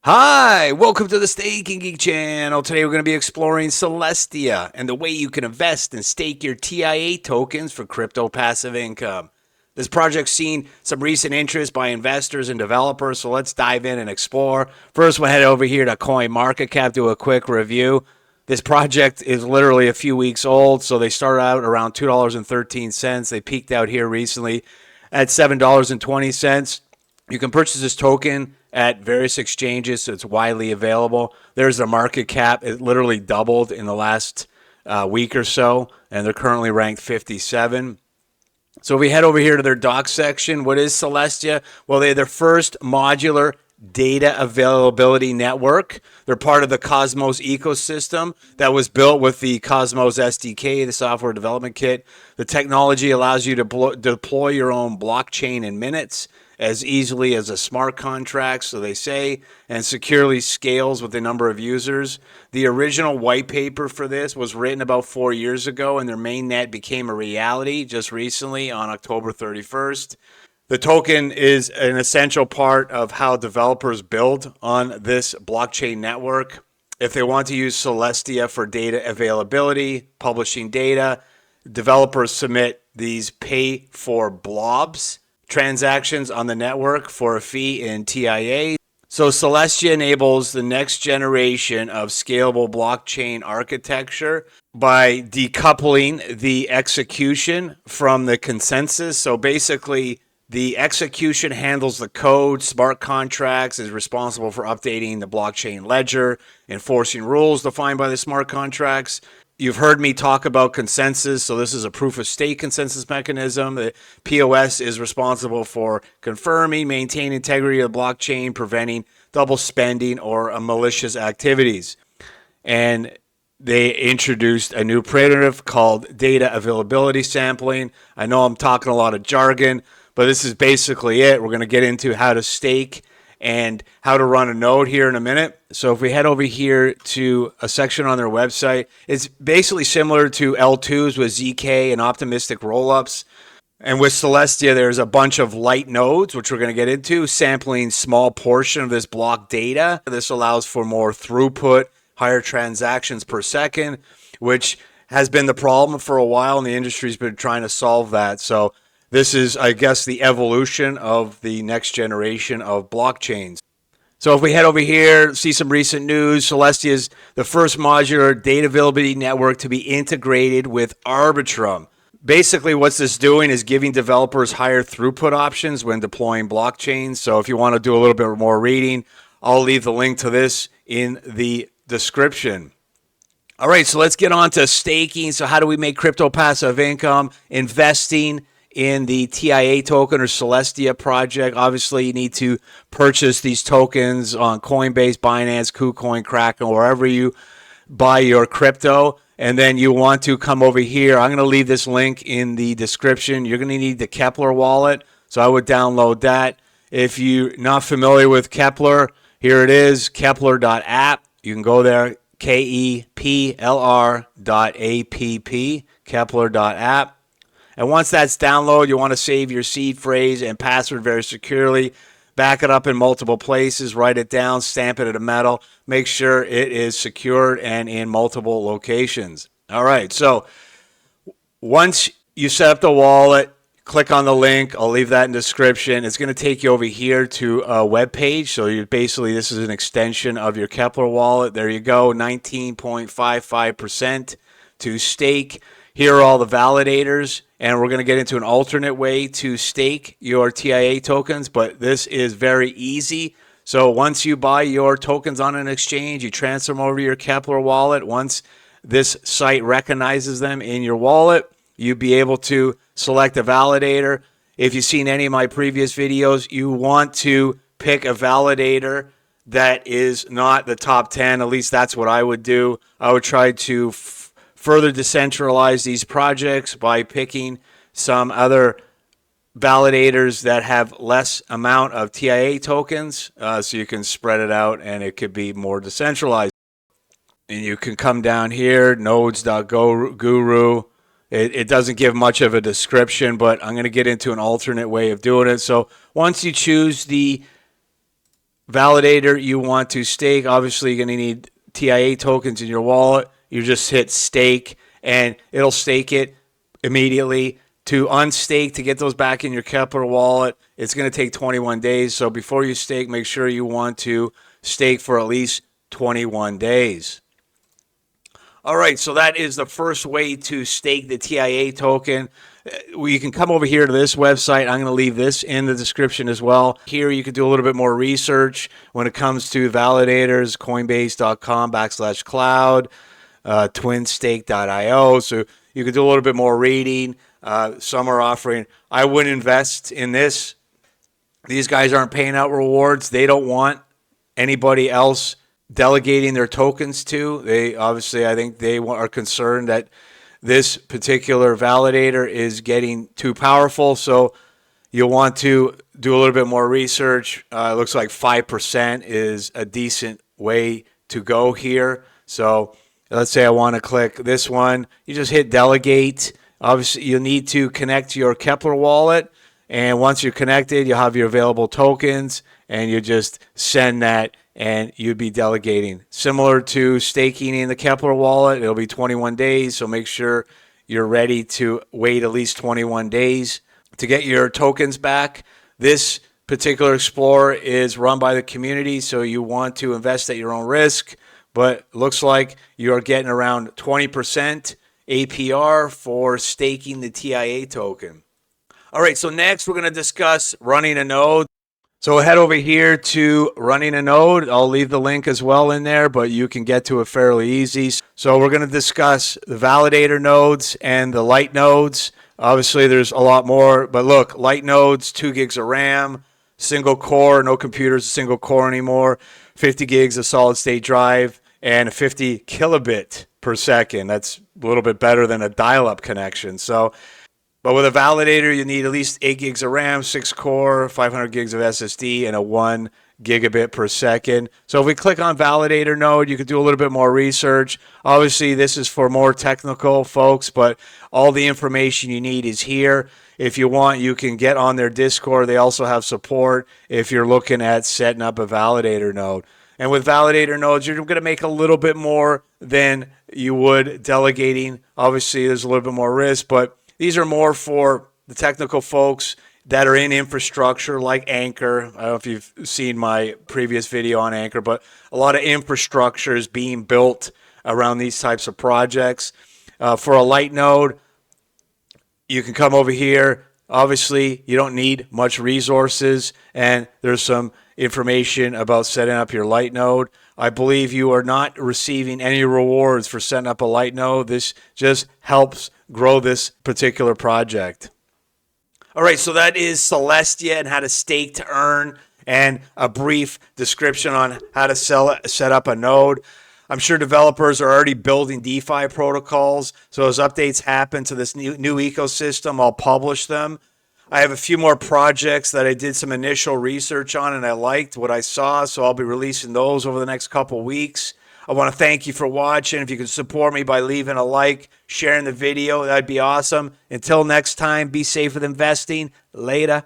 Hi, welcome to the Staking Geek channel. Today we're going to be exploring Celestia and the way you can invest and stake your TIA tokens for crypto passive income. This project's seen some recent interest by investors and developers, so let's dive in and explore. First, we'll head over here to CoinMarketCap, do a quick review. This project is literally a few weeks old, so they started out around $2.13. They peaked out here recently at $7.20. You can purchase this token at various exchanges, so it's widely available. There's the market cap. It literally doubled in the last week or so, and they're currently ranked 57. So if we head over here to their docs section, what is Celestia? Well, they're their first modular data availability network. They're part of the Cosmos ecosystem that was built with the Cosmos SDK, the software development kit. The technology allows you to deploy your own blockchain in minutes, as easily as a smart contract, so they say, and securely scales with the number of users. The original white paper for this was written about 4 years ago, and their mainnet became a reality just recently on October 31st. The token is an essential part of how developers build on this blockchain network. If they want to use Celestia for data availability, publishing data, developers submit these pay for blobs transactions on the network for a fee in TIA. So Celestia enables the next generation of scalable blockchain architecture by decoupling the execution from the consensus. So basically, the execution handles the code. Smart contracts is responsible for updating the blockchain ledger, enforcing rules defined by the smart contracts. You've heard me talk about consensus, so this is a proof of stake consensus mechanism. The POS is responsible for confirming, maintaining integrity of the blockchain, preventing double spending or malicious activities. And they introduced a new primitive called data availability sampling. I know I'm talking a lot of jargon, but this is basically it. We're going to get into how to stake and how to run a node here in a minute. So if we head over here to a section on their website, it's basically similar to L2s with ZK and optimistic rollups. And with Celestia, there's a bunch of light nodes, which we're going to get into, sampling small portion of this block data. This allows for more throughput, higher transactions per second, which has been the problem for a while, and the industry's been trying to solve that. So this is, I guess, the evolution of the next generation of blockchains. So if we head over here, see some recent news. Celestia is the first modular data availability network to be integrated with Arbitrum. Basically, what's this doing is giving developers higher throughput options when deploying blockchains. So if you want to do a little bit more reading, I'll leave the link to this in the description. All right, so let's get on to staking. So how do we make crypto passive income? Investing in the TIA token or Celestia project. Obviously, you need to purchase these tokens on Coinbase, Binance, KuCoin, Kraken, wherever you buy your crypto. And then you want to come over here. I'm going to leave this link in the description. You're going to need the Keplr Wallet, so I would download that. If you're not familiar with Keplr, here it is, Keplr.app. You can go there, Keplr.app, Keplr.app. And once that's downloaded, you want to save your seed phrase and password very securely. Back it up in multiple places, write it down, stamp it at a metal. Make sure it is secured and in multiple locations. All right, so once you set up the wallet, click on the link. I'll leave that in the description. It's going to take you over here to a web page. So you basically, this is an extension of your Keplr wallet. There you go, 19.55% to stake. Here are all the validators, and we're going to get into an alternate way to stake your TIA tokens, but this is very easy. So once you buy your tokens on an exchange, you transfer them over to your Keplr wallet. Once this site recognizes them in your wallet, you'll be able to select a validator. If you've seen any of my previous videos, you want to pick a validator that is not the top 10. At least that's what I would do. I would try to further decentralize these projects by picking some other validators that have less amount of TIA tokens, so you can spread it out and it could be more decentralized. And you can come down here, nodes.guru. It doesn't give much of a description, but I'm going to get into an alternate way of doing it. So once you choose the validator you want to stake, obviously you're going to need TIA tokens in your wallet. You just hit stake and it'll stake it immediately. To unstake, to get those back in your Keplr wallet, it's going to take 21 days. So before you stake, make sure you want to stake for at least 21 days. All right, so that is the first way to stake the TIA token. You can come over here to this website. I'm going to leave this in the description as well. Here you can do a little bit more research when it comes to validators, coinbase.com/cloud, twinstake.io. So you can do a little bit more reading. Some are offering, I wouldn't invest in this. These guys aren't paying out rewards. They don't want anybody else delegating their tokens to. They obviously, I think they are concerned that this particular validator is getting too powerful. So you'll want to do a little bit more research. It looks like 5% is a decent way to go here. So let's say I want to click this one. You just hit delegate. Obviously, you'll need to connect your Keplr wallet. And once you're connected, you'll have your available tokens. And you just send that and you'd be delegating. Similar to staking in the Keplr wallet, it'll be 21 days. So make sure you're ready to wait at least 21 days to get your tokens back. This particular Explorer is run by the community, so you want to invest at your own risk. But it looks like you're getting around 20% APR for staking the TIA token. All right, so next we're going to discuss running a node. So head over here to running a node. I'll leave the link as well in there, but you can get to it fairly easy. So we're going to discuss the validator nodes and the light nodes. Obviously, there's a lot more, but look, light nodes, 2 gigs of RAM, single core, no computers, a single core anymore, 50 gigs of solid state drive, and 50 kilobit per second. That's a little bit better than a dial-up connection. So, but with a validator, you need at least 8 gigs of RAM, 6 core, 500 gigs of SSD, and a 1 gigabit per second. So if we click on validator node, you can do a little bit more research. Obviously, this is for more technical folks, but all the information you need is here. If you want, you can get on their Discord. They also have support if you're looking at setting up a validator node. And with validator nodes, you're going to make a little bit more than you would delegating. Obviously, there's a little bit more risk, but these are more for the technical folks that are in infrastructure like Anchor. I don't know if you've seen my previous video on Anchor, but a lot of infrastructure is being built around these types of projects. For a light node, you can come over here. Obviously, you don't need much resources, and there's some information about setting up your light node. I believe you are not receiving any rewards for setting up a light node. This just helps grow this particular project. All right, so that is Celestia and how to stake to earn, and a brief description on how to set up a node. I'm sure developers are already building DeFi protocols, so as updates happen to this new ecosystem, I'll publish them. I have a few more projects that I did some initial research on and I liked what I saw, so I'll be releasing those over the next couple weeks. I want to thank you for watching. If you can support me by leaving a like, sharing the video, that'd be awesome. Until next time, be safe with investing. Later.